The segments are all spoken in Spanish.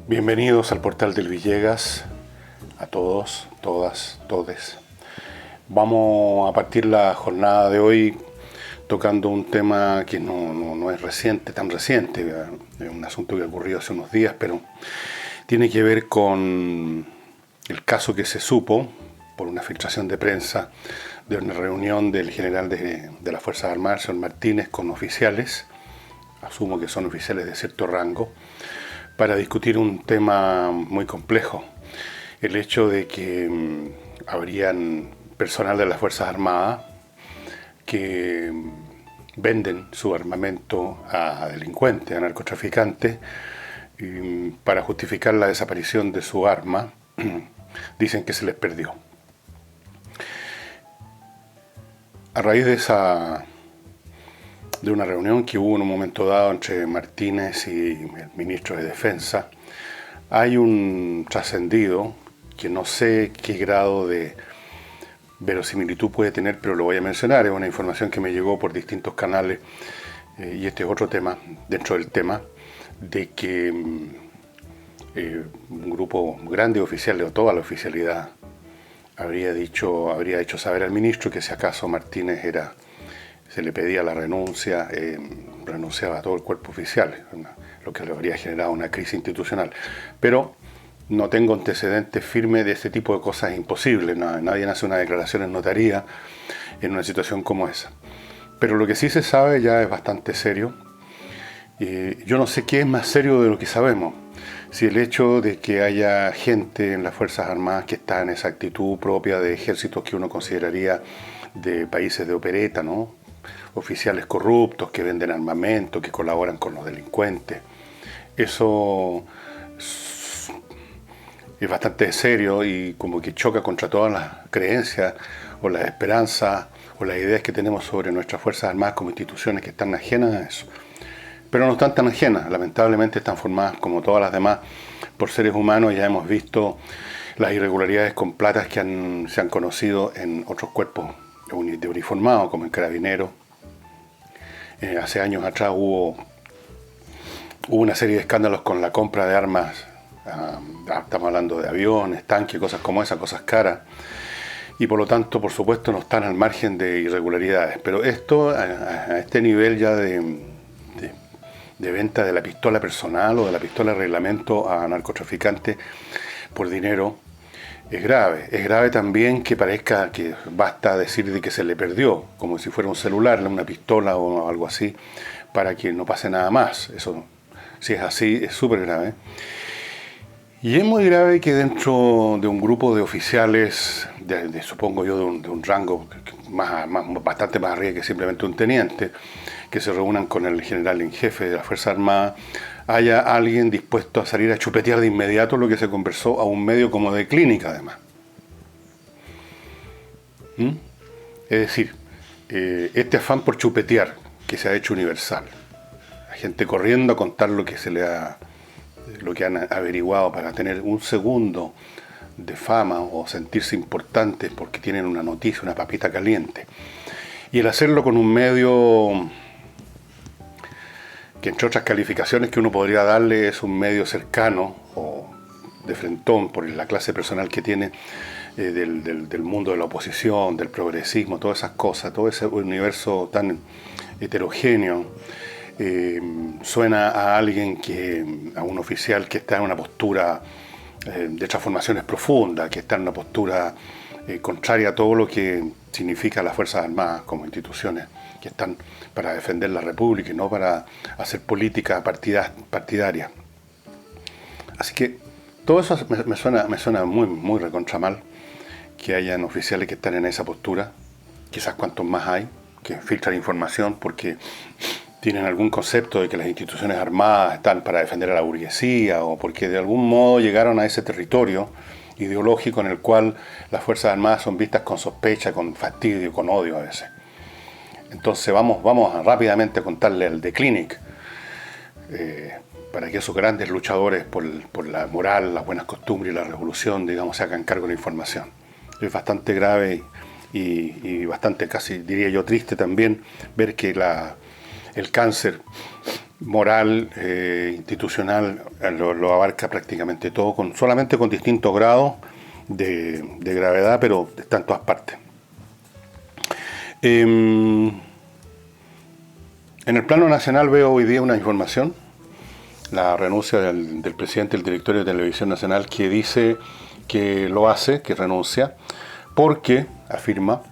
Bienvenidos al portal del Villegas, a todos, todas, todes. Vamos a partir la jornada de hoy tocando un tema que no es reciente, tan reciente, es un asunto que ocurrió hace unos días, pero tiene que ver con el caso que se supo por una filtración de prensa de una reunión del general de las Fuerzas Armadas, señor Martínez, con oficiales, asumo que son oficiales de cierto rango, para discutir un tema muy complejo. El hecho de que habrían personal de las Fuerzas Armadas que venden su armamento a delincuentes, a narcotraficantes, para justificar la desaparición de su arma, dicen que se les perdió. A raíz de una reunión que hubo en un momento dado entre Martínez y el ministro de Defensa, hay un trascendido que no sé qué grado de verosimilitud puede tener, pero lo voy a mencionar. Es una información que me llegó por distintos canales, y este es otro tema dentro del tema, de que un grupo grande de oficiales, o toda la oficialidad, habría hecho saber al ministro que si acaso Martínez se le pedía la renuncia, renunciaba a todo el cuerpo oficial, lo que le habría generado una crisis institucional. Pero no tengo antecedentes firmes de este tipo de cosas imposibles. Nadie hace una declaración en notaría en una situación como esa. Pero lo que sí se sabe ya es bastante serio. Yo no sé qué es más serio de lo que sabemos. Si el hecho de que haya gente en las Fuerzas Armadas que está en esa actitud propia de ejércitos que uno consideraría de países de opereta, ¿no? Oficiales corruptos que venden armamento, que colaboran con los delincuentes. Eso es bastante serio y como que choca contra todas las creencias o las esperanzas o las ideas que tenemos sobre nuestras Fuerzas Armadas como instituciones que están ajenas a eso. Pero no están tan ajenas, lamentablemente están formadas como todas las demás por seres humanos. Ya hemos visto las irregularidades con platas que se han conocido en otros cuerpos de uniformados, como en Carabineros. Hace años atrás hubo una serie de escándalos con la compra de armas, estamos hablando de aviones, tanques, cosas como esas, cosas caras, y por lo tanto, por supuesto, no están al margen de irregularidades. Pero esto, a este nivel ya de venta de la pistola personal o de la pistola de reglamento a narcotraficantes por dinero, es grave. Es grave también que parezca que basta decir de que se le perdió, como si fuera un celular, una pistola o algo así, para que no pase nada más. Eso, si es así, es súper grave. Y es muy grave que dentro de un grupo de oficiales, supongo yo, de un rango bastante más arriba que simplemente un teniente, que se reúnan con el general en jefe de la Fuerza Armada, haya alguien dispuesto a salir a chupetear de inmediato lo que se conversó a un medio como de clínica, además. Es decir, este afán por chupetear que se ha hecho universal, la gente corriendo a contar lo que han averiguado para tener un segundo de fama o sentirse importantes porque tienen una noticia, una papita caliente, y el hacerlo con un medio que, entre otras calificaciones que uno podría darle, es un medio cercano o de frentón por la clase personal que tiene, del mundo de la oposición, del progresismo, todas esas cosas, todo ese universo tan heterogéneo. Suena a alguien a un oficial que está en una postura de transformaciones profundas, que está en una postura contraria a todo lo que significa las Fuerzas Armadas como instituciones que están para defender la República y no para hacer política partidaria. Así que todo eso me suena muy, muy recontra mal, que hayan oficiales que están en esa postura, quizás cuantos más hay, que filtran información porque tienen algún concepto de que las instituciones armadas están para defender a la burguesía, o porque de algún modo llegaron a ese territorio ideológico en el cual las Fuerzas Armadas son vistas con sospecha, con fastidio, con odio a veces. Entonces vamos rápidamente a contarle al The Clinic, para que esos grandes luchadores por la moral, las buenas costumbres y la revolución, digamos, se hagan cargo de la información. Es bastante grave y bastante, casi diría yo, triste también ver que el cáncer moral, institucional, lo abarca prácticamente todo, solamente con distintos grados de gravedad, pero está en todas partes. En el plano nacional veo hoy día una información, la renuncia del presidente del directorio de Televisión Nacional, que dice que lo hace, que renuncia, porque, afirma,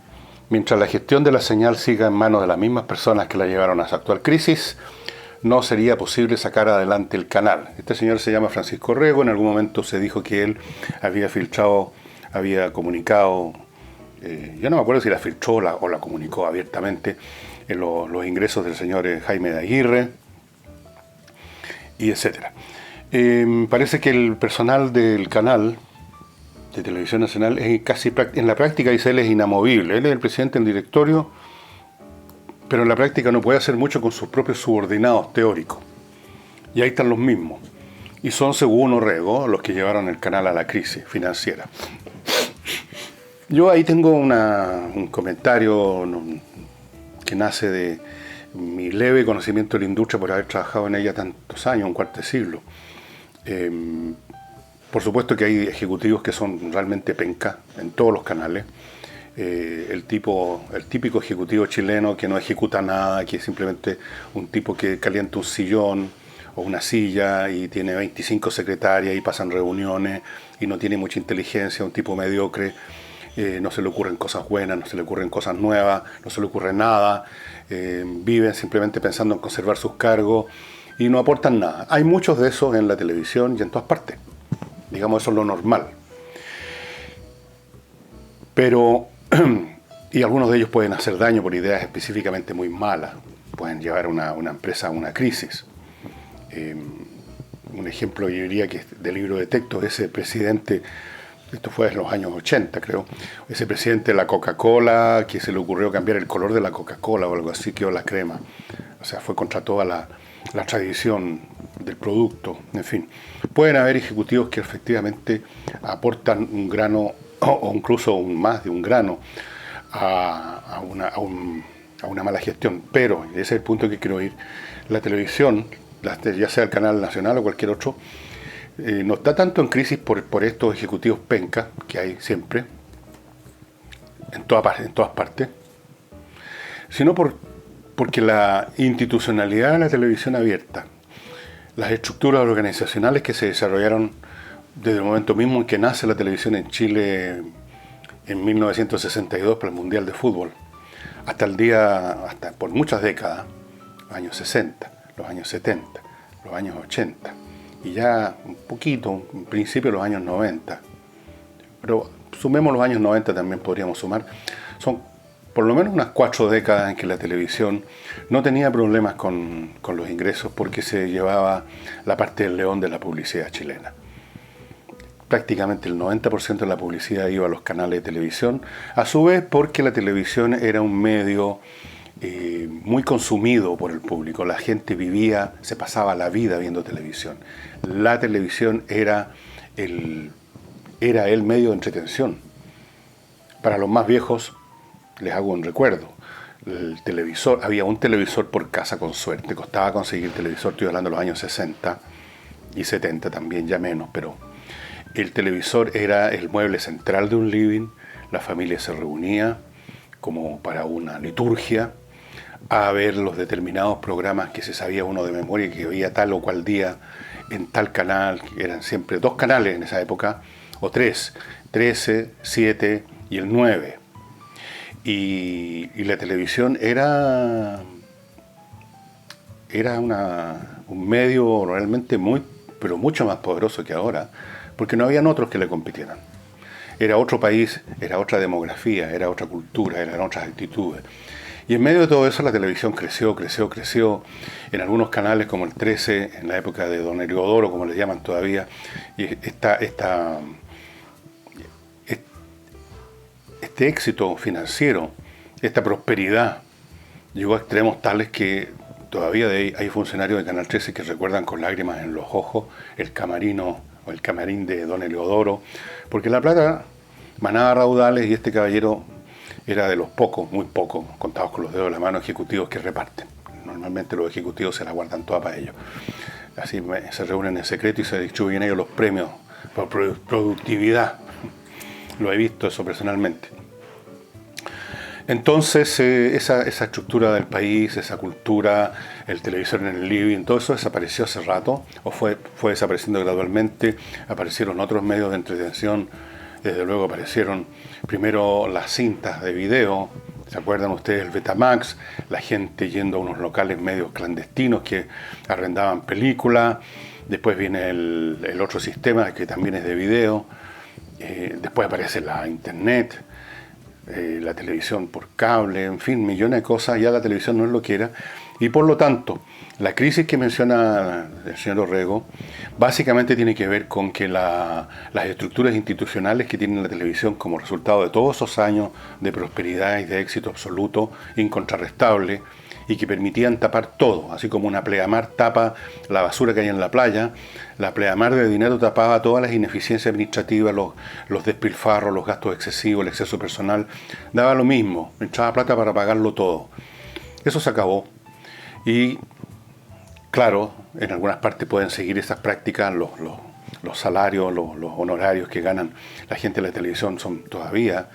mientras la gestión de la señal siga en manos de las mismas personas que la llevaron a esa actual crisis, no sería posible sacar adelante el canal. Este señor se llama Francisco Rego. En algún momento se dijo que él había filtrado, había comunicado, yo no me acuerdo si la filtró o la comunicó abiertamente, en los ingresos del señor Jaime de Aguirre, y etcétera. Parece que el personal del canal de Televisión Nacional es casi, en la práctica, dice él, es inamovible. Él es el presidente del directorio, pero en la práctica no puede hacer mucho con sus propios subordinados teóricos. Y ahí están los mismos. Y son, según Orrego, los que llevaron el canal a la crisis financiera. Yo ahí tengo un comentario que nace de mi leve conocimiento de la industria por haber trabajado en ella tantos años, un cuarto de siglo. Por supuesto que hay ejecutivos que son realmente penca en todos los canales. El típico ejecutivo chileno que no ejecuta nada, que es simplemente un tipo que calienta un sillón o una silla y tiene 25 secretarias y pasan reuniones y no tiene mucha inteligencia, un tipo mediocre, no se le ocurren cosas buenas, no se le ocurren cosas nuevas, no se le ocurre nada, viven simplemente pensando en conservar sus cargos y no aportan nada. Hay muchos de esos en la televisión y en todas partes. Digamos, eso es lo normal. Pero, y algunos de ellos pueden hacer daño por ideas específicamente muy malas, pueden llevar una empresa a una crisis. Un ejemplo, yo diría que del libro de texto, ese presidente, esto fue en los años 80 creo, ese presidente de la Coca-Cola, que se le ocurrió cambiar el color de la Coca-Cola o algo así, quedó la crema. O sea, fue contra toda la tradición del producto, en fin. Pueden haber ejecutivos que efectivamente aportan un grano o incluso más de un grano a una mala gestión. Pero, y ese es el punto que quiero ir, la televisión, ya sea el canal nacional o cualquier otro, no está tanto en crisis por estos ejecutivos penca que hay siempre, en todas partes, sino porque la institucionalidad de la televisión abierta, las estructuras organizacionales que se desarrollaron desde el momento mismo en que nace la televisión en Chile en 1962 para el Mundial de Fútbol, hasta por muchas décadas, los años 60, los años 70, los años 80, y ya un poquito, en principio los años 90, pero sumemos los años 90 también podríamos sumar, son por lo menos unas 4 décadas en que la televisión no tenía problemas con los ingresos porque se llevaba la parte del león de la publicidad chilena. Prácticamente el 90% de la publicidad iba a los canales de televisión, a su vez porque la televisión era un medio muy consumido por el público. La gente se pasaba la vida viendo televisión. La televisión era el medio de entretención. Para los más viejos, les hago un recuerdo. El televisor, había un televisor por casa con suerte, costaba conseguir televisor, estoy hablando de los años 60 y 70 también, ya menos, pero el televisor era el mueble central de un living, la familia se reunía como para una liturgia a ver los determinados programas que se sabía uno de memoria, que veía tal o cual día en tal canal, que eran siempre 2 canales en esa época, o 3, 13, 7 y el 9. Y la televisión era un medio realmente pero mucho más poderoso que ahora, porque no habían otros que le compitieran. Era otro país, era otra demografía, era otra cultura, eran otras actitudes. Y en medio de todo eso la televisión creció. En algunos canales como el 13, en la época de Don Heliodoro, como le llaman todavía, y este éxito financiero, esta prosperidad, llegó a extremos tales que todavía hay funcionarios de Canal 13 que recuerdan con lágrimas en los ojos el camarín de Don Heliodoro, porque la plata manaba raudales y este caballero era de los pocos, muy pocos, contados con los dedos de la mano, ejecutivos que reparten. Normalmente los ejecutivos se la guardan toda para ellos. Así se reúnen en secreto y se distribuyen ellos los premios por productividad. Lo he visto eso personalmente. Entonces, esa estructura del país, esa cultura, el televisor en el living, todo eso desapareció hace rato, o fue desapareciendo gradualmente. Aparecieron otros medios de entretención, desde luego aparecieron primero las cintas de video. ¿Se acuerdan ustedes el Betamax? La gente yendo a unos locales medios clandestinos que arrendaban películas. Después viene el otro sistema que también es de video. Después aparece la internet, la televisión por cable, en fin, millones de cosas. Ya la televisión no es lo que era. Y por lo tanto, la crisis que menciona el señor Orrego básicamente tiene que ver con que las estructuras institucionales que tiene la televisión como resultado de todos esos años de prosperidad y de éxito absoluto, incontrarrestable, y que permitían tapar todo, así como una pleamar tapa la basura que hay en la playa, la pleamar de dinero tapaba todas las ineficiencias administrativas, los despilfarros, los gastos excesivos, el exceso personal, daba lo mismo, echaba plata para pagarlo todo. Eso se acabó. Y claro, en algunas partes pueden seguir esas prácticas, los salarios, los honorarios que ganan la gente de la televisión son todavía,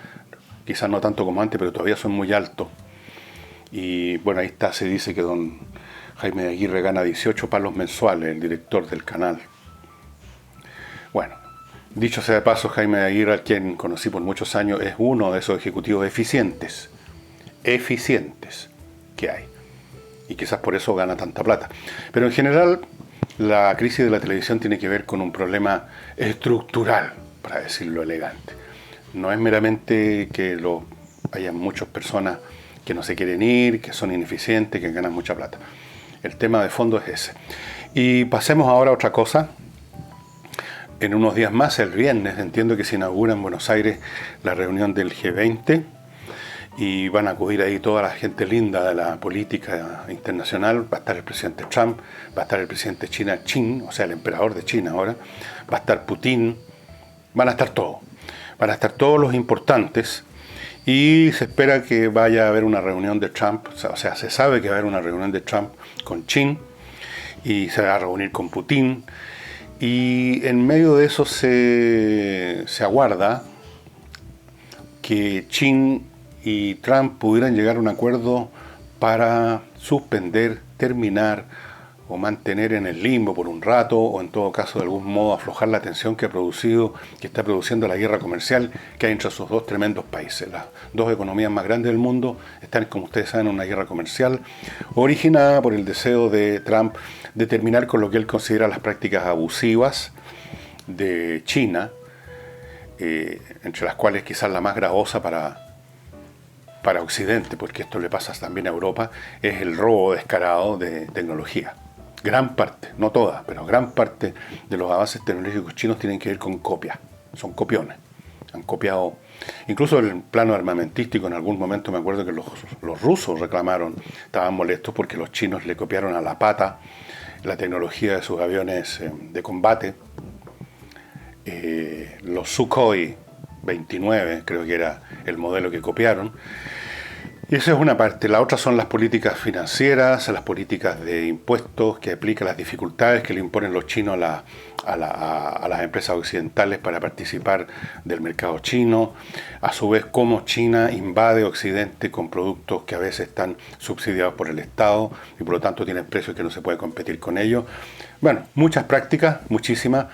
quizás no tanto como antes, pero todavía son muy altos. Y bueno, ahí está, se dice que don Jaime de Aguirre gana 18 palos mensuales, el director del canal. Bueno, dicho sea de paso, Jaime de Aguirre, a quien conocí por muchos años, es uno de esos ejecutivos eficientes que hay. Y quizás por eso gana tanta plata. Pero en general, la crisis de la televisión tiene que ver con un problema estructural, para decirlo elegante. No es meramente que haya muchas personas que no se quieren ir, que son ineficientes, que ganan mucha plata. El tema de fondo es ese. Y pasemos ahora a otra cosa. En unos días más, el viernes, entiendo que se inaugura en Buenos Aires la reunión del G20 y van a acudir ahí toda la gente linda de la política internacional. Va a estar el presidente Trump, va a estar el presidente China Xi, o sea, el emperador de China ahora, va a estar Putin, van a estar todos. Van a estar todos los importantes. Y se espera que vaya a haber una reunión de Trump, o sea, se sabe que va a haber una reunión de Trump con Xi y se va a reunir con Putin. Y en medio de eso se aguarda que Xi y Trump pudieran llegar a un acuerdo para suspender, terminar o mantener en el limbo por un rato, o en todo caso de algún modo aflojar la tensión que está produciendo la guerra comercial que hay entre esos dos tremendos países. Las dos economías más grandes del mundo están, como ustedes saben, en una guerra comercial originada por el deseo de Trump de terminar con lo que él considera las prácticas abusivas de China, entre las cuales quizás la más gravosa para Occidente, porque esto le pasa también a Europa, es el robo descarado de tecnología. Gran parte, no toda, pero gran parte de los avances tecnológicos chinos tienen que ver con copias, son copiones. Han copiado, incluso el plano armamentístico, en algún momento me acuerdo que los rusos reclamaron, estaban molestos porque los chinos le copiaron a la pata la tecnología de sus aviones de combate. Los Sukhoi 29, creo que era el modelo que copiaron. Y esa es una parte. La otra son las políticas financieras, las políticas de impuestos que aplican, las dificultades que le imponen los chinos a las empresas occidentales para participar del mercado chino. A su vez, cómo China invade Occidente con productos que a veces están subsidiados por el Estado y por lo tanto tienen precios que no se puede competir con ellos. Bueno, muchas prácticas, muchísimas.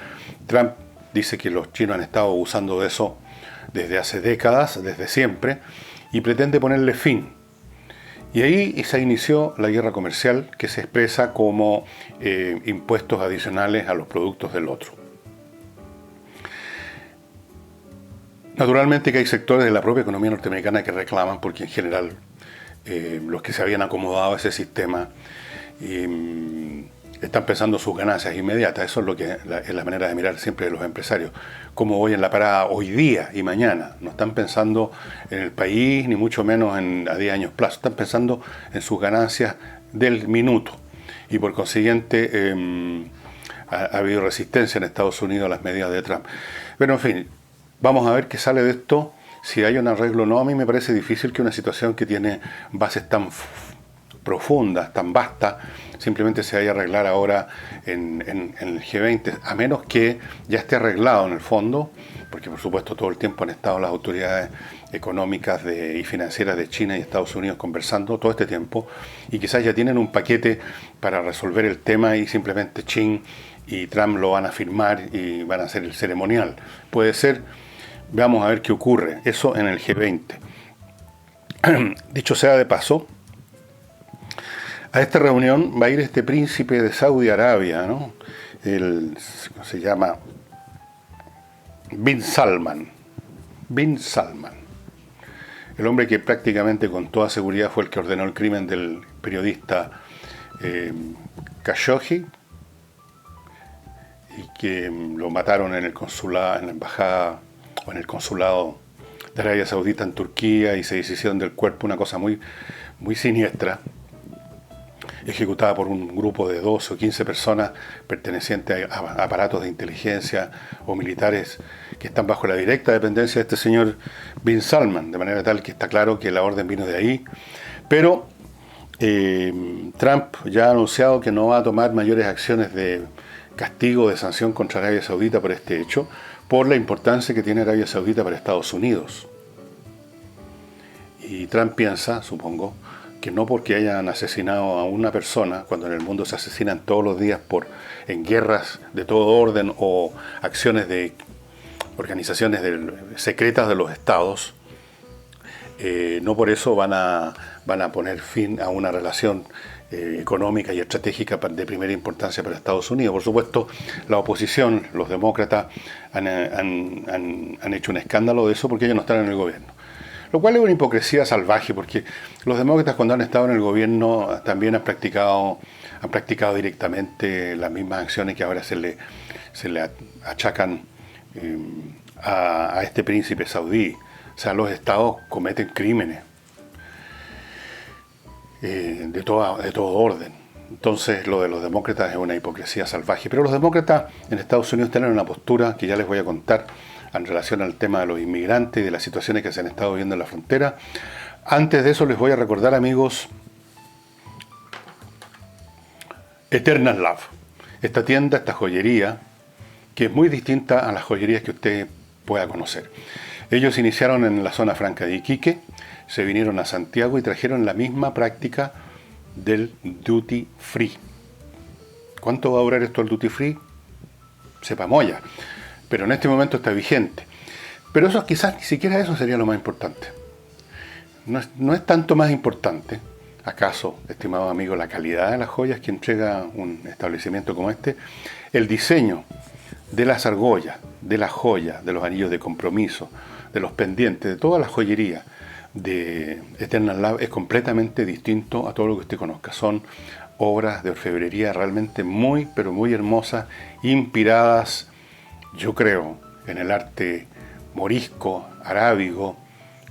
Trump dice que los chinos han estado usando de eso desde hace décadas, desde siempre, y pretende ponerle fin. Y ahí se inició la guerra comercial, que se expresa como impuestos adicionales a los productos del otro. Naturalmente que hay sectores de la propia economía norteamericana que reclaman, porque en general los que se habían acomodado a ese sistema están pensando sus ganancias inmediatas. Eso es lo que es la manera de mirar siempre de los empresarios. Como voy en la parada hoy día y mañana. No están pensando en el país, ni mucho menos a 10 años plazo. Están pensando en sus ganancias del minuto. Y por consiguiente ha habido resistencia en Estados Unidos a las medidas de Trump. Pero en fin, vamos a ver qué sale de esto. Si hay un arreglo o no, a mí me parece difícil que una situación que tiene bases tan profundas, tan vastas, simplemente se vaya a arreglar ahora en el G20, a menos que ya esté arreglado en el fondo, porque por supuesto todo el tiempo han estado las autoridades económicas y financieras de China y Estados Unidos conversando todo este tiempo, y quizás ya tienen un paquete para resolver el tema y simplemente Xi y Trump lo van a firmar y van a hacer el ceremonial. Puede ser, veamos a ver qué ocurre, eso en el G20. Dicho sea de paso, a esta reunión va a ir este príncipe de Saudi Arabia, ¿no? Se llama Bin Salman. Bin Salman. El hombre que prácticamente con toda seguridad fue el que ordenó el crimen del periodista Khashoggi, y que lo mataron en el consulado, en la embajada o en el consulado de Arabia Saudita en Turquía, y se deshicieron del cuerpo, una cosa muy, muy siniestra, ejecutada por un grupo de 12 o 15 personas pertenecientes a aparatos de inteligencia o militares que están bajo la directa dependencia de este señor Bin Salman, de manera tal que está claro que la orden vino de ahí. Pero Trump ya ha anunciado que no va a tomar mayores acciones de castigo, de sanción contra Arabia Saudita por este hecho, por la importancia que tiene Arabia Saudita para Estados Unidos. Y Trump piensa, supongo, que no porque hayan asesinado a una persona, cuando en el mundo se asesinan todos los días en guerras de todo orden o acciones de organizaciones secretas de los estados, no por eso van a poner fin a una relación económica y estratégica de primera importancia para Estados Unidos. Por supuesto, la oposición, los demócratas, han hecho un escándalo de eso porque ellos no están en el gobierno. Lo cual es una hipocresía salvaje, porque los demócratas, cuando han estado en el gobierno, también han practicado directamente las mismas acciones que ahora se le achacan a este príncipe saudí. O sea, los estados cometen crímenes de todo orden. Entonces, lo de los demócratas es una hipocresía salvaje. Pero los demócratas en Estados Unidos tienen una postura que ya les voy a contar en relación al tema de los inmigrantes y de las situaciones que se han estado viendo en la frontera. Antes de eso les voy a recordar, amigos, Eternal Love. Esta tienda, esta joyería, que es muy distinta a las joyerías que usted pueda conocer. Ellos iniciaron en la zona franca de Iquique, se vinieron a Santiago y trajeron la misma práctica del duty free. ¿Cuánto va a durar esto el duty free? Sepa moya. Pero en este momento está vigente. Pero eso quizás ni siquiera eso sería lo más importante. No es tanto más importante, acaso, estimado amigo, la calidad de las joyas que entrega un establecimiento como este, el diseño de las argollas, de las joyas, de los anillos de compromiso, de los pendientes, de toda la joyería de Eternal Love es completamente distinto a todo lo que usted conozca. Son obras de orfebrería realmente muy, pero muy hermosas, inspiradas, yo creo, en el arte morisco, arábigo,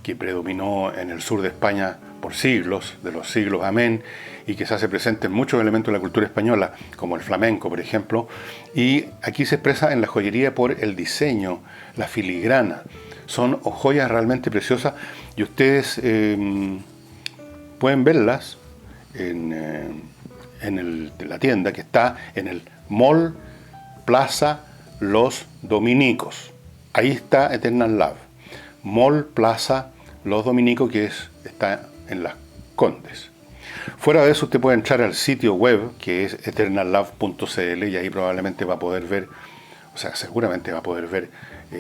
que predominó en el sur de España por siglos, de los siglos amén, y que se hace presente en muchos elementos de la cultura española, como el flamenco, por ejemplo, y aquí se expresa en la joyería por el diseño, la filigrana. Son joyas realmente preciosas y ustedes pueden verlas en la tienda que está en el Mall Plaza Los Dominicos. Ahí está Eternal Love. Mall Plaza Los Dominicos, que está en Las Condes. Fuera de eso, usted puede entrar al sitio web, que es eternallove.cl, y ahí probablemente va a poder ver, o sea, seguramente va a poder ver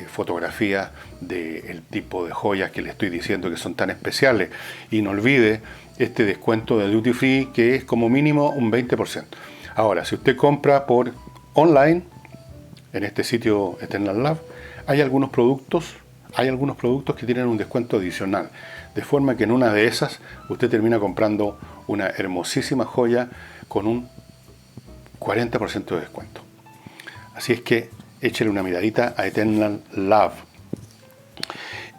fotografías del tipo de joyas que le estoy diciendo que son tan especiales. Y no olvide este descuento de Duty Free, que es como mínimo un 20%. Ahora, si usted compra por online, en este sitio Eternal Love, hay algunos productos que tienen un descuento adicional, de forma que en una de esas usted termina comprando una hermosísima joya con un 40% de descuento. Así es que échele una miradita a Eternal Love.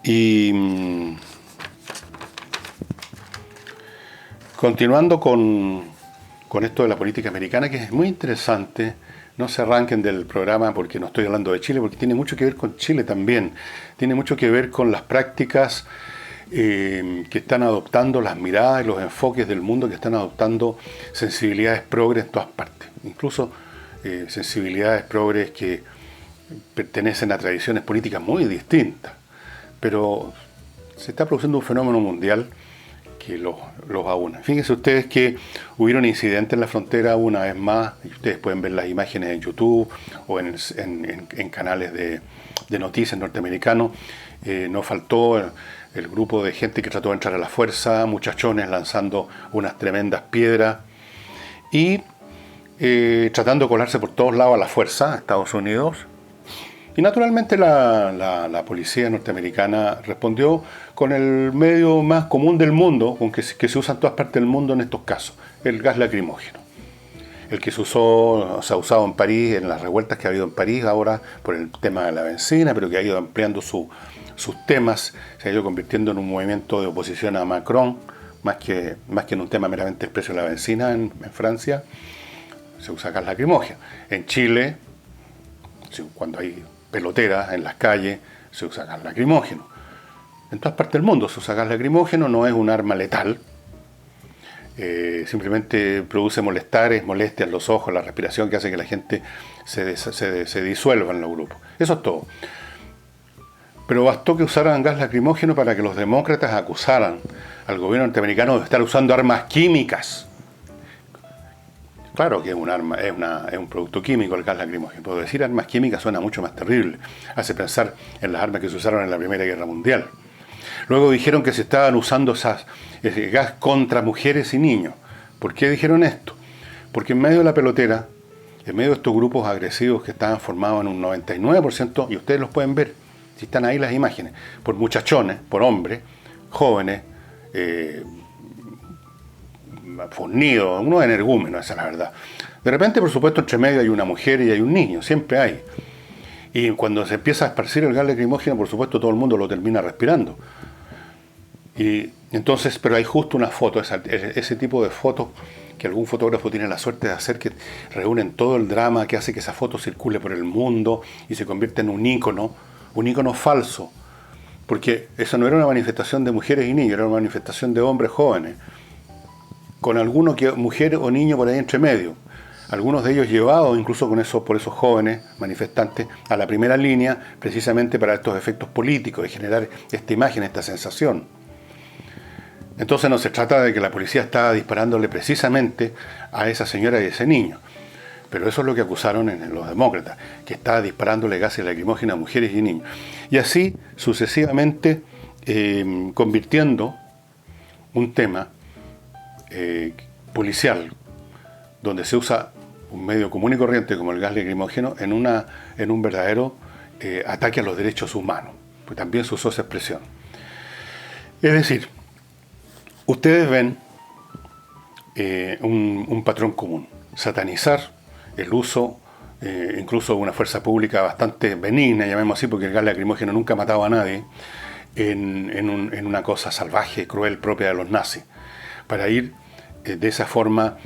Y continuando con esto de la política americana, que es muy interesante. No se arranquen del programa porque no estoy hablando de Chile, porque tiene mucho que ver con Chile también. Tiene mucho que ver con las prácticas que están adoptando las miradas y los enfoques del mundo, que están adoptando sensibilidades progres en todas partes. Incluso sensibilidades progres que pertenecen a tradiciones políticas muy distintas. Pero se está produciendo un fenómeno mundial que los aúna. Fíjense ustedes que hubieron incidentes en la frontera una vez más, y ustedes pueden ver las imágenes en YouTube o en canales de noticias norteamericanos. No faltó el grupo de gente que trató de entrar a la fuerza, muchachones lanzando unas tremendas piedras y tratando de colarse por todos lados a la fuerza a Estados Unidos. Y naturalmente la policía norteamericana respondió con el medio más común del mundo, con que se usa en todas partes del mundo en estos casos, el gas lacrimógeno. El que se ha usado en París, en las revueltas que ha habido en París ahora por el tema de la benzina, pero que ha ido ampliando sus temas, se ha ido convirtiendo en un movimiento de oposición a Macron, más que en un tema meramente el precio de la benzina en Francia, se usa gas lacrimógeno. En Chile, cuando hay peloteras en las calles, se usa gas lacrimógeno. En todas partes del mundo se usa gas lacrimógeno, no es un arma letal, simplemente produce molestias en los ojos, la respiración, que hace que la gente se disuelva en los grupos. Eso es todo. Pero bastó que usaran gas lacrimógeno para que los demócratas acusaran al gobierno norteamericano de estar usando armas químicas. Claro que es un arma, es un producto químico el gas lacrimógeno, pero decir armas químicas suena mucho más terrible. Hace pensar en las armas que se usaron en la Primera Guerra Mundial. Luego dijeron que se estaban usando ese gas contra mujeres y niños. ¿Por qué dijeron esto? Porque en medio de la pelotera, en medio de estos grupos agresivos que estaban formados en un 99%, y ustedes los pueden ver, si están ahí las imágenes, por muchachones, por hombres, jóvenes, fornidos, unos energúmenos, esa es la verdad. De repente, por supuesto, entre medio hay una mujer y hay un niño, siempre hay. Y cuando se empieza a esparcir el gas lacrimógeno, por supuesto, todo el mundo lo termina respirando. Y entonces, pero hay justo una foto, ese tipo de fotos que algún fotógrafo tiene la suerte de hacer, que reúnen todo el drama, que hace que esa foto circule por el mundo y se convierte en un ícono falso. Porque eso no era una manifestación de mujeres y niños, era una manifestación de hombres jóvenes, con alguno mujer o niño por ahí entre medio. Algunos de ellos llevados incluso por esos jóvenes manifestantes a la primera línea, precisamente para estos efectos políticos, de generar esta imagen, esta sensación. Entonces no se trata de que la policía estaba disparándole precisamente a esa señora y a ese niño, pero eso es lo que acusaron en los demócratas, que estaba disparándole gases lacrimógenos a mujeres y niños. Y así sucesivamente convirtiendo un tema policial, donde se usa un medio común y corriente como el gas lacrimógeno, en un verdadero ataque a los derechos humanos, pues también se usó esa expresión. Es decir, ustedes ven un patrón común: satanizar el uso incluso de una fuerza pública bastante benigna, llamemos así, porque el gas lacrimógeno nunca ha matado a nadie, en una cosa salvaje, cruel, propia de los nazis, para ir de esa forma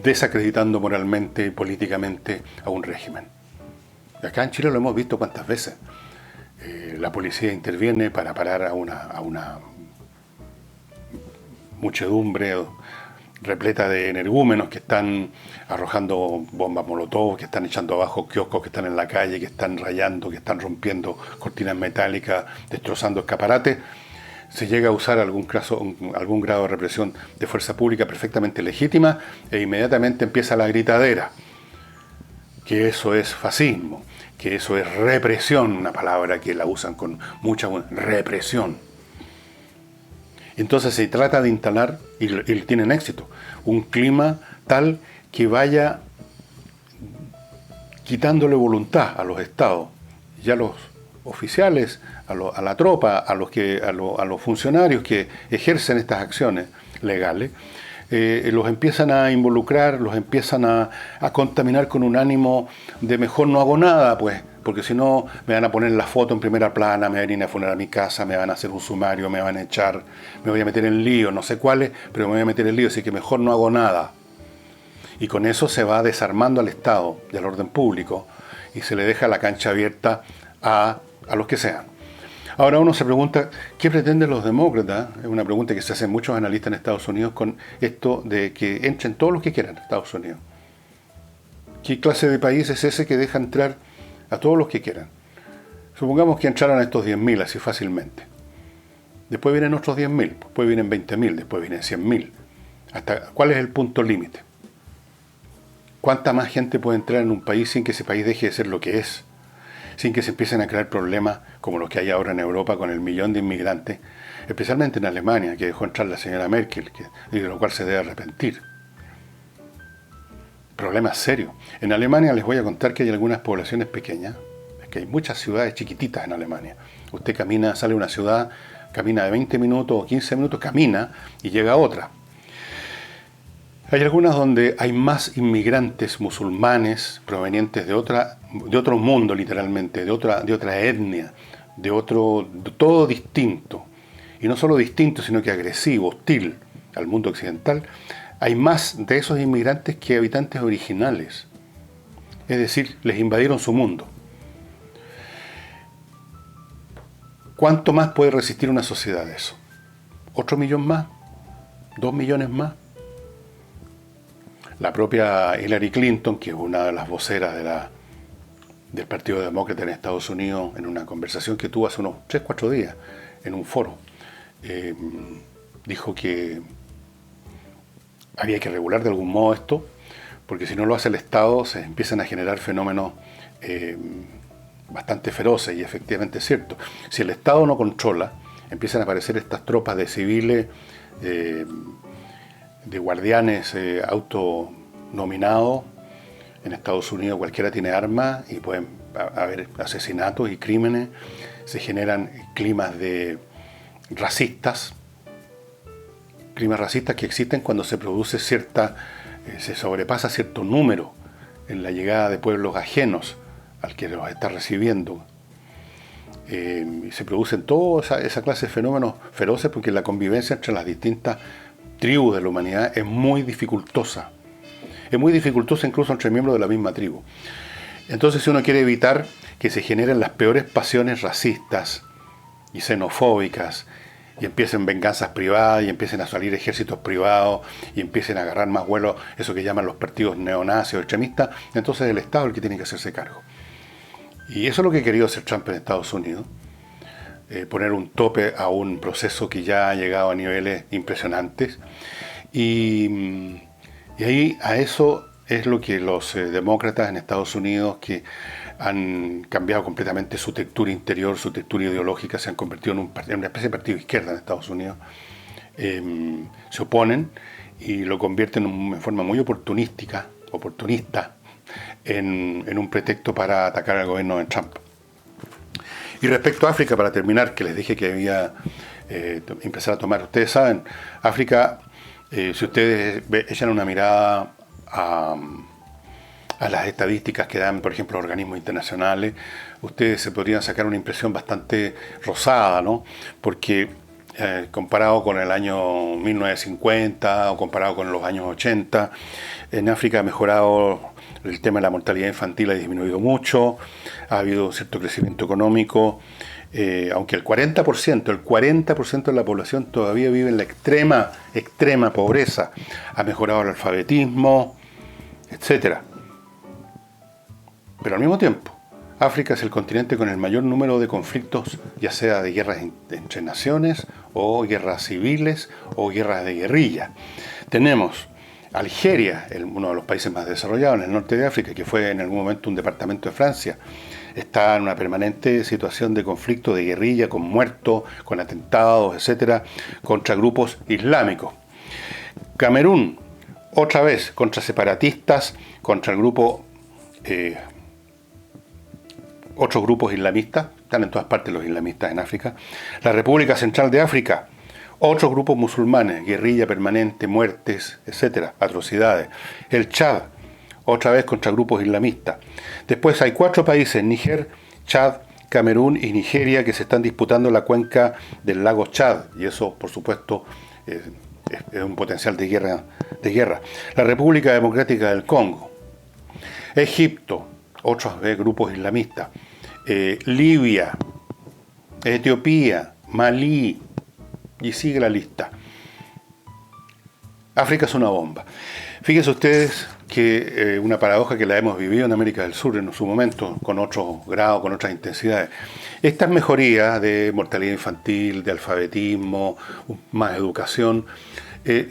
desacreditando moralmente y políticamente a un régimen. Y acá en Chile lo hemos visto cuántas veces. La policía interviene para parar a una muchedumbre repleta de energúmenos que están arrojando bombas molotov, que están echando abajo kioscos que están en la calle, que están rayando, que están rompiendo cortinas metálicas, destrozando escaparates. Se llega a usar algún grado de represión de fuerza pública perfectamente legítima, e inmediatamente empieza la gritadera, que eso es fascismo, que eso es represión, una palabra que la usan con mucha represión. Entonces se trata de instalar, y tienen éxito, un clima tal que vaya quitándole voluntad a los estados y a los oficiales, a la tropa, a los funcionarios que ejercen estas acciones legales, los empiezan a involucrar, los empiezan a contaminar con un ánimo de mejor no hago nada, pues, porque si no me van a poner la foto en primera plana, me van a ir a funar a mi casa, me van a hacer un sumario, me van a echar, me voy a meter en lío, no sé cuáles, pero me voy a meter en lío, así que mejor no hago nada. Y con eso se va desarmando al Estado y al orden público y se le deja la cancha abierta a los que sean. Ahora uno se pregunta, ¿qué pretenden los demócratas? Es una pregunta que se hacen muchos analistas en Estados Unidos con esto de que entren todos los que quieran a Estados Unidos. ¿Qué clase de país es ese que deja entrar a todos los que quieran? Supongamos que entraran estos 10.000 así fácilmente. Después vienen otros 10.000, después vienen 20.000, después vienen 100.000. ¿Cuál es el punto límite? ¿Cuánta más gente puede entrar en un país sin que ese país deje de ser lo que es? Sin que se empiecen a crear problemas como los que hay ahora en Europa con el 1.000.000 de inmigrantes, especialmente en Alemania, que dejó entrar la señora Merkel, y de lo cual se debe arrepentir. Problemas serios. En Alemania les voy a contar que hay algunas poblaciones pequeñas, es que hay muchas ciudades chiquititas en Alemania. Usted camina, sale a una ciudad, camina de 20 minutos o 15 minutos, camina y llega a otra. Hay algunas donde hay más inmigrantes musulmanes provenientes de otro mundo, literalmente, de otra etnia, de todo distinto. Y no solo distinto, sino que agresivo, hostil al mundo occidental. Hay más de esos inmigrantes que habitantes originales. Es decir, les invadieron su mundo. ¿Cuánto más puede resistir una sociedad de eso? ¿Otro millón más? ¿2 millones más? La propia Hillary Clinton, que es una de las voceras del Partido Demócrata en Estados Unidos, en una conversación que tuvo hace unos 3-4 días en un foro, dijo que había que regular de algún modo esto, porque si no lo hace el Estado se empiezan a generar fenómenos bastante feroces, y efectivamente es cierto. Si el Estado no controla, empiezan a aparecer estas tropas de civiles, de guardianes autonominados. En Estados Unidos cualquiera tiene armas y pueden haber asesinatos y crímenes. Se generan climas racistas que existen cuando se produce se sobrepasa cierto número en la llegada de pueblos ajenos al que los está recibiendo. Y se producen toda esa clase de fenómenos feroces porque la convivencia entre las distintas tribus de la humanidad es muy dificultosa. Es muy dificultosa incluso entre miembros de la misma tribu. Entonces, si uno quiere evitar que se generen las peores pasiones racistas y xenofóbicas, y empiecen venganzas privadas, y empiecen a salir ejércitos privados, y empiecen a agarrar más vuelo, eso que llaman los partidos neonazis o extremistas, entonces el Estado es el que tiene que hacerse cargo. Y eso es lo que ha querido hacer Trump en Estados Unidos. Poner un tope a un proceso que ya ha llegado a niveles impresionantes, y ahí a eso es lo que los demócratas en Estados Unidos, que han cambiado completamente su textura interior, su textura ideológica, se han convertido en una especie de partido de izquierda en Estados Unidos, se oponen y lo convierten en forma muy oportunista, en un pretexto para atacar al gobierno de Trump. Y respecto a África, para terminar, que les dije que había empezar a tomar, ustedes saben, África, si ustedes echan una mirada a las estadísticas que dan, por ejemplo, organismos internacionales, ustedes se podrían sacar una impresión bastante rosada, ¿no? Porque comparado con el año 1950 o comparado con los años 80, en África ha mejorado el tema de la mortalidad infantil, ha disminuido mucho, ha habido cierto crecimiento económico, aunque el 40% de la población todavía vive en la extrema pobreza, ha mejorado el alfabetismo, etcétera. Pero al mismo tiempo, África es el continente con el mayor número de conflictos, ya sea de guerras entre naciones, o guerras civiles, o guerras de guerrilla. Tenemos Algeria, uno de los países más desarrollados en el norte de África, que fue en algún momento un departamento de Francia, está en una permanente situación de conflicto, de guerrilla, con muertos, con atentados, etcétera, contra grupos islámicos. Camerún, otra vez, contra separatistas, contra el grupo, otros grupos islamistas, están en todas partes los islamistas en África. La República Central de África, otros grupos musulmanes, guerrilla permanente, muertes, etcétera, atrocidades. El Chad, otra vez contra grupos islamistas. Después hay 4 países, Níger, Chad, Camerún y Nigeria, que se están disputando la cuenca del lago Chad, y eso, por supuesto, es un potencial de guerra. La República Democrática del Congo, Egipto, otros grupos islamistas, Libia, Etiopía, Malí, y sigue la lista. África es una bomba. Fíjense ustedes que una paradoja que la hemos vivido en América del Sur en su momento, con otros grados, con otras intensidades. Estas mejorías de mortalidad infantil, de alfabetismo, más educación,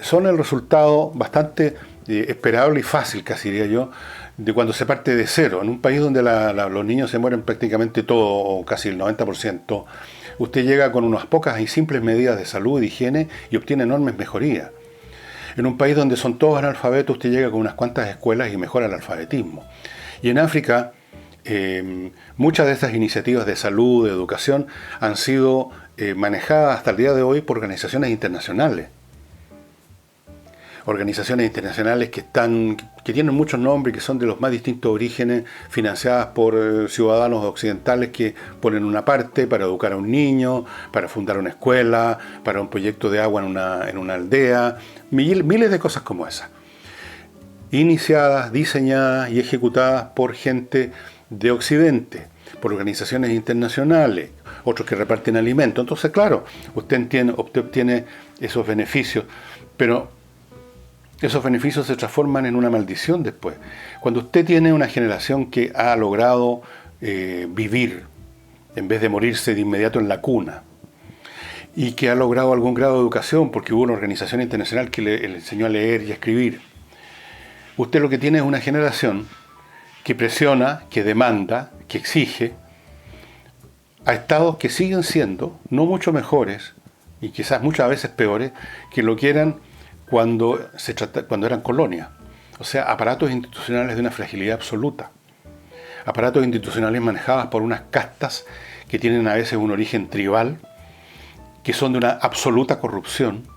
son el resultado bastante esperable y fácil, casi diría yo, de cuando se parte de cero. En un país donde los niños se mueren prácticamente todo, o casi el 90%, usted llega con unas pocas y simples medidas de salud y de higiene y obtiene enormes mejorías. En un país donde son todos analfabetos, usted llega con unas cuantas escuelas y mejora el alfabetismo. Y en África, muchas de estas iniciativas de salud, de educación, han sido manejadas hasta el día de hoy por organizaciones internacionales. Organizaciones internacionales que tienen muchos nombres y que son de los más distintos orígenes, financiadas por ciudadanos occidentales que ponen una parte para educar a un niño, para fundar una escuela, para un proyecto de agua en una aldea, miles de cosas como esas. Iniciadas, diseñadas y ejecutadas por gente de Occidente, por organizaciones internacionales, otros que reparten alimentos. Entonces, claro, usted obtiene esos beneficios, pero esos beneficios se transforman en una maldición después. Cuando usted tiene una generación que ha logrado vivir, en vez de morirse de inmediato en la cuna, y que ha logrado algún grado de educación, porque hubo una organización internacional que le enseñó a leer y a escribir, usted lo que tiene es una generación que presiona, que demanda, que exige, a estados que siguen siendo no mucho mejores, y quizás muchas veces peores, que lo que eran cuando eran colonias. O sea, aparatos institucionales de una fragilidad absoluta. Aparatos institucionales manejados por unas castas que tienen a veces un origen tribal, que son de una absoluta corrupción,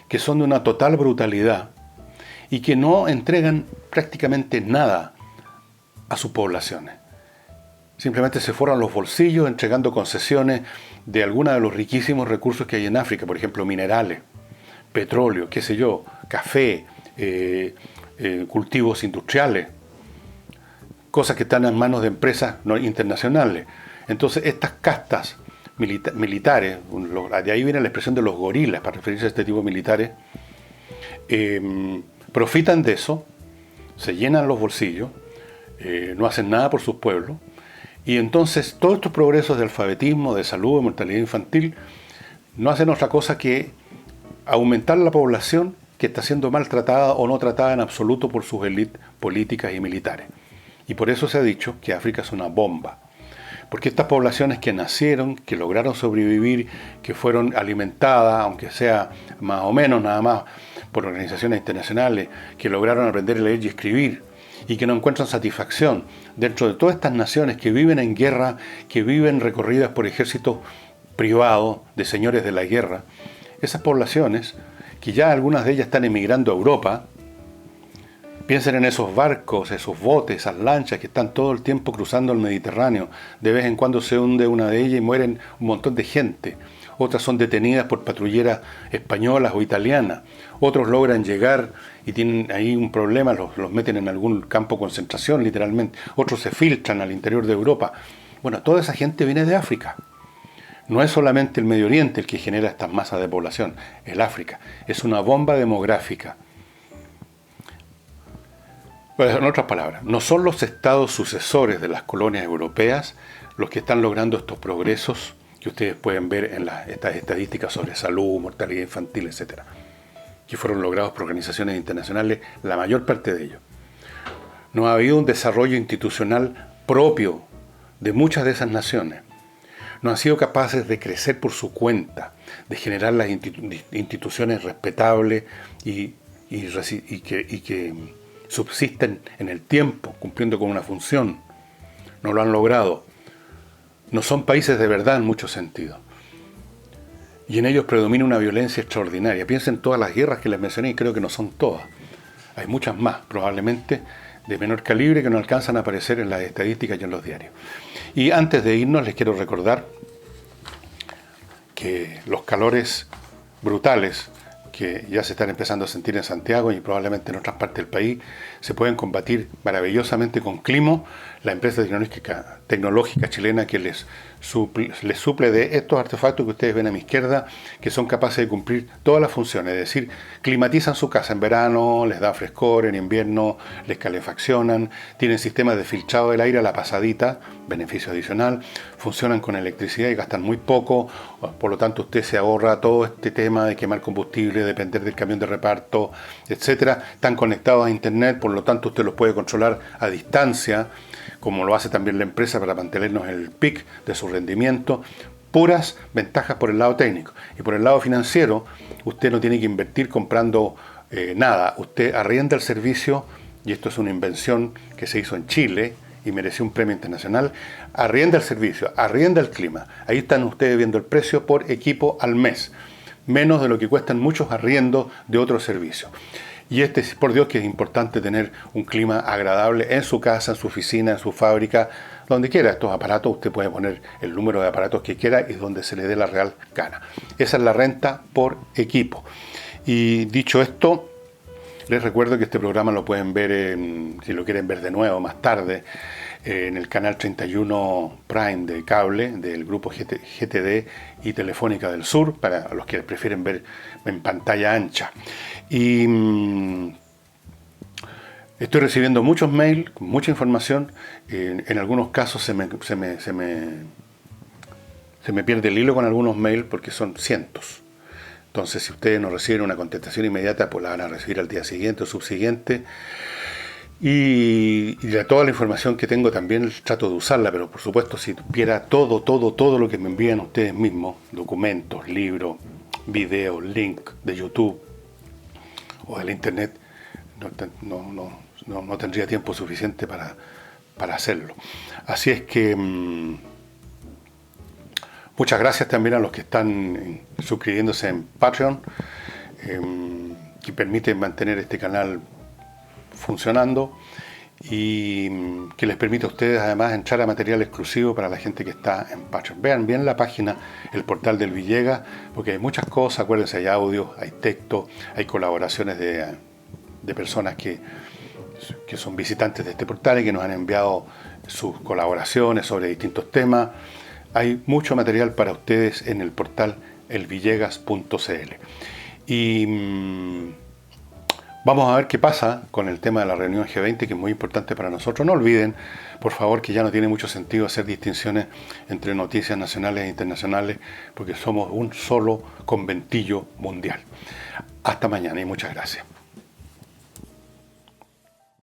que son de una total brutalidad y que no entregan prácticamente nada a sus poblaciones. Simplemente se forran los bolsillos entregando concesiones de algunos de los riquísimos recursos que hay en África, por ejemplo, minerales, petróleo, qué sé yo, café, cultivos industriales, cosas que están en manos de empresas internacionales. Entonces estas castas militares, de ahí viene la expresión de los gorilas para referirse a este tipo de militares, profitan de eso, se llenan los bolsillos, no hacen nada por sus pueblos, y entonces todos estos progresos de alfabetismo, de salud, de mortalidad infantil, no hacen otra cosa que aumentar la población que está siendo maltratada o no tratada en absoluto por sus élites políticas y militares. Y por eso se ha dicho que África es una bomba. Porque estas poblaciones que nacieron, que lograron sobrevivir, que fueron alimentadas, aunque sea más o menos nada más, por organizaciones internacionales, que lograron aprender a leer y escribir, y que no encuentran satisfacción dentro de todas estas naciones que viven en guerra, que viven recorridas por ejércitos privados de señores de la guerra, esas poblaciones, que ya algunas de ellas están emigrando a Europa, piensen en esos barcos, esos botes, esas lanchas que están todo el tiempo cruzando el Mediterráneo. De vez en cuando se hunde una de ellas y mueren un montón de gente. Otras son detenidas por patrulleras españolas o italianas. Otros logran llegar y tienen ahí un problema, los meten en algún campo de concentración, literalmente. Otros se filtran al interior de Europa. Bueno, toda esa gente viene de África. No es solamente el Medio Oriente el que genera estas masas de población, el África. Es una bomba demográfica. Pues, en otras palabras, no son los estados sucesores de las colonias europeas los que están logrando estos progresos que ustedes pueden ver en estas estadísticas sobre salud, mortalidad infantil, etc., que fueron logrados por organizaciones internacionales, la mayor parte de ellos. No ha habido un desarrollo institucional propio de muchas de esas naciones. No han sido capaces de crecer por su cuenta, de generar las instituciones respetables y que subsisten en el tiempo, cumpliendo con una función. No lo han logrado. No son países de verdad en muchos sentidos. Y en ellos predomina una violencia extraordinaria. Piensen en todas las guerras que les mencioné y creo que no son todas. Hay muchas más, probablemente de menor calibre, que no alcanzan a aparecer en las estadísticas y en los diarios. Y antes de irnos les quiero recordar que los calores brutales que ya se están empezando a sentir en Santiago y probablemente en otras partes del país, se pueden combatir maravillosamente con Climo, la empresa tecnológica chilena que les suple de estos artefactos que ustedes ven a mi izquierda, que son capaces de cumplir todas las funciones, es decir, climatizan su casa en verano, les da frescor, en invierno les calefaccionan, tienen sistemas de filtrado del aire a la pasadita, beneficio adicional, funcionan con electricidad y gastan muy poco, por lo tanto usted se ahorra todo este tema de quemar combustible, depender del camión de reparto, etcétera. Están conectados a internet, por lo tanto usted los puede controlar a distancia, como lo hace también la empresa para mantenernos en el pic de su rendimiento. Puras ventajas por el lado técnico. Y por el lado financiero, usted no tiene que invertir comprando nada. Usted arrienda el servicio, y esto es una invención que se hizo en Chile y mereció un premio internacional. Arrienda el servicio, arrienda el clima. Ahí están ustedes viendo el precio por equipo al mes. Menos de lo que cuestan muchos arriendos de otros servicios. Y por Dios que es importante tener un clima agradable en su casa, en su oficina, en su fábrica, donde quiera. Estos aparatos usted puede poner el número de aparatos que quiera y donde se le dé la real gana. Esa es la renta por equipo. Y dicho esto, les recuerdo que este programa lo pueden ver, si lo quieren ver de nuevo más tarde, en el canal 31 Prime de cable del grupo GTD y Telefónica del Sur, para los que prefieren ver en pantalla ancha. Y estoy recibiendo muchos mails, mucha información. En algunos casos se me pierde el hilo con algunos mails porque son cientos. Entonces, si ustedes no reciben una contestación inmediata, pues la van a recibir al día siguiente o subsiguiente. Y de toda la información que tengo también trato de usarla, pero por supuesto si tuviera todo lo que me envían ustedes mismos, documentos, libros, videos, links de YouTube o del internet, no tendría tiempo suficiente para hacerlo. Así es que muchas gracias también a los que están suscribiéndose en Patreon, que permiten mantener este canal funcionando y que les permite a ustedes además entrar a material exclusivo para la gente que está en Patreon. Vean bien la página, el portal del Villegas, porque hay muchas cosas, acuérdense, hay audio, hay texto, hay colaboraciones de personas que son visitantes de este portal y que nos han enviado sus colaboraciones sobre distintos temas. Hay mucho material para ustedes en el portal elvillegas.cl. Y vamos a ver qué pasa con el tema de la reunión G20, que es muy importante para nosotros. No olviden, por favor, que ya no tiene mucho sentido hacer distinciones entre noticias nacionales e internacionales, porque somos un solo conventillo mundial. Hasta mañana y muchas gracias.